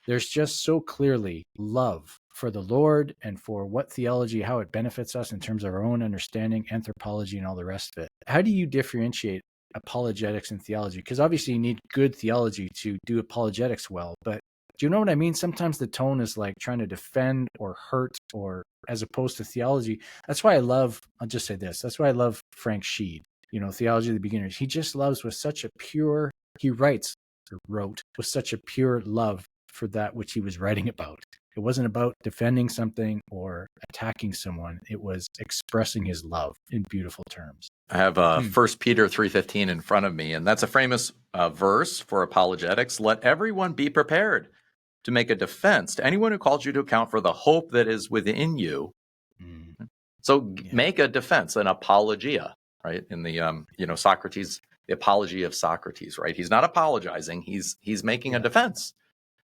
there's just so clearly love for the Lord and for what theology, how it benefits us in terms of our own understanding, anthropology, and all the rest of it. How do you differentiate apologetics and theology? Because obviously you need good theology to do apologetics well, but do you know what I mean? Sometimes the tone is like trying to defend or hurt, or as opposed to theology. That's why I'll just say this. That's why I love Frank Sheed, Theology of the Beginners. He just loves with such a pure, he wrote with such a pure love for that which he was writing about. It wasn't about defending something or attacking someone. It was expressing his love in beautiful terms. I have 1 Peter 3:15 in front of me, and that's a famous verse for apologetics. Let everyone be prepared to make a defense to anyone who calls you to account for the hope that is within you. So make a defense, an apologia, right? In the Socrates, the apology of Socrates, right? He's not apologizing. He's making a defense.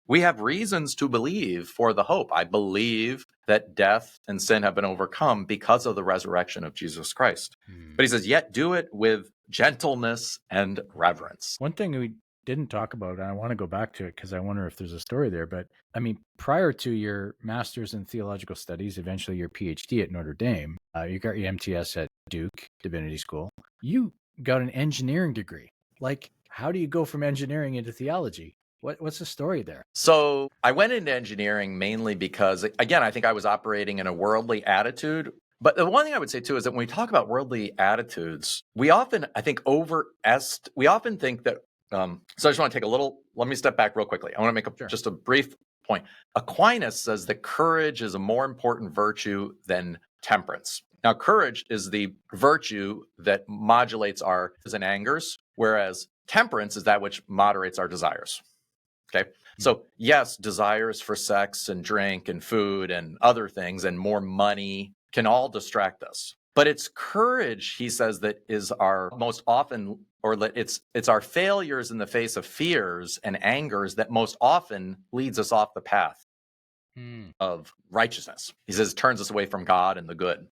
We have reasons to believe for the hope. I believe that death and sin have been overcome because of the resurrection of Jesus Christ. But he says, yet do it with gentleness and reverence. One thing we didn't talk about, and I want to go back to it because I wonder if there's a story there, but I mean, prior to your master's in theological studies, eventually your PhD at Notre Dame, you got your MTS at Duke Divinity School, you got an engineering degree. Like, how do you go from engineering into theology? What's the story there? So I went into engineering mainly because, again, I think I was operating in a worldly attitude. But the one thing I would say, too, is that when we talk about worldly attitudes, we often, I think, we often think that, so I just want to let me step back real quickly. I want to make just a brief point. Aquinas says that courage is a more important virtue than temperance. Now, courage is the virtue that modulates our and angers, whereas temperance is that which moderates our desires. Okay. So yes, desires for sex and drink and food and other things and more money can all distract us. But it's courage, he says, that is our most often, or it's our failures in the face of fears and angers that most often leads us off the path of righteousness. He says it turns us away from God and the good.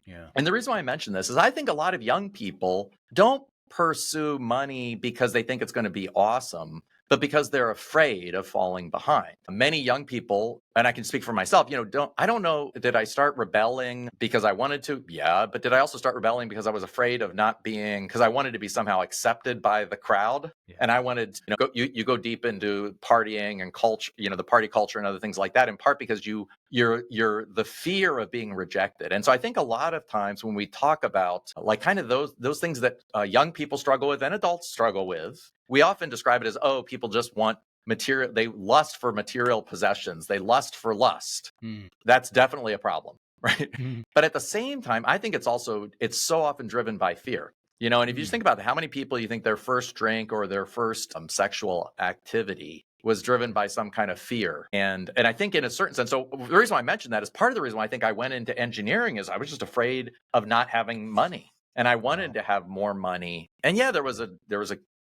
Yeah. And the reason why I mention this is I think a lot of young people don't pursue money because they think it's going to be awesome, but because they're afraid of falling behind. Many young people, and I can speak for myself, I don't know, did I start rebelling because I wanted to? Yeah, but did I also start rebelling because I was afraid of because I wanted to be somehow accepted by the crowd? Yeah. And I wanted, you go deep into partying and culture, the party culture and other things like that, in part because you're the fear of being rejected. And so I think a lot of times when we talk about like kind of those things that young people struggle with and adults struggle with, we often describe it as, people just want material. They lust for material possessions. They lust for lust. That's definitely a problem, right? But at the same time, I think it's so often driven by fear. And if you just think about how many people you think their first drink or their first sexual activity was driven by some kind of fear. And I think in a certain sense, so the reason why I mentioned that is part of the reason why I think I went into engineering is I was just afraid of not having money. And I wanted to have more money. And yeah, there was a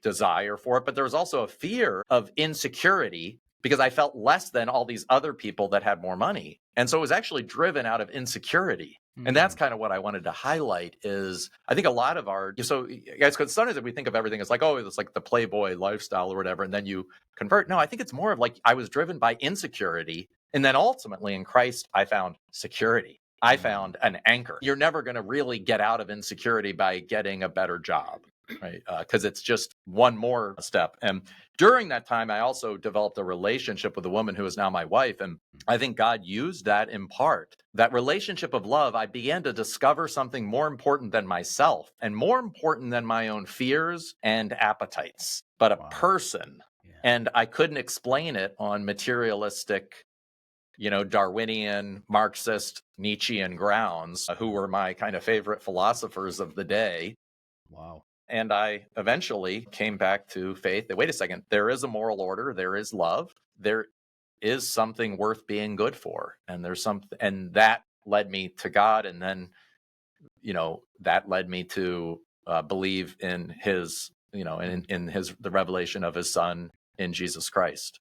desire for it, but there was also a fear of insecurity because I felt less than all these other people that had more money. And so it was actually driven out of insecurity. And that's kind of what I wanted to highlight is I think a lot of so guys, because sometimes we think of everything as like, it's like the Playboy lifestyle or whatever, and then you convert. No, I think it's more of like I was driven by insecurity. And then ultimately in Christ, I found security. I found an anchor. You're never going to really get out of insecurity by getting a better job, right? Because it's just one more step. And during that time, I also developed a relationship with a woman who is now my wife. And I think God used that in part. That relationship of love, I began to discover something more important than myself and more important than my own fears and appetites, but a person. Yeah. And I couldn't explain it on materialistic Darwinian, Marxist, Nietzschean grounds, who were my kind of favorite philosophers of the day. Wow. And I eventually came back to faith. Wait a second, there is a moral order, there is love, there is something worth being good for. And there's something, and that led me to God. And then, that led me to believe in his, the revelation of his son in Jesus Christ.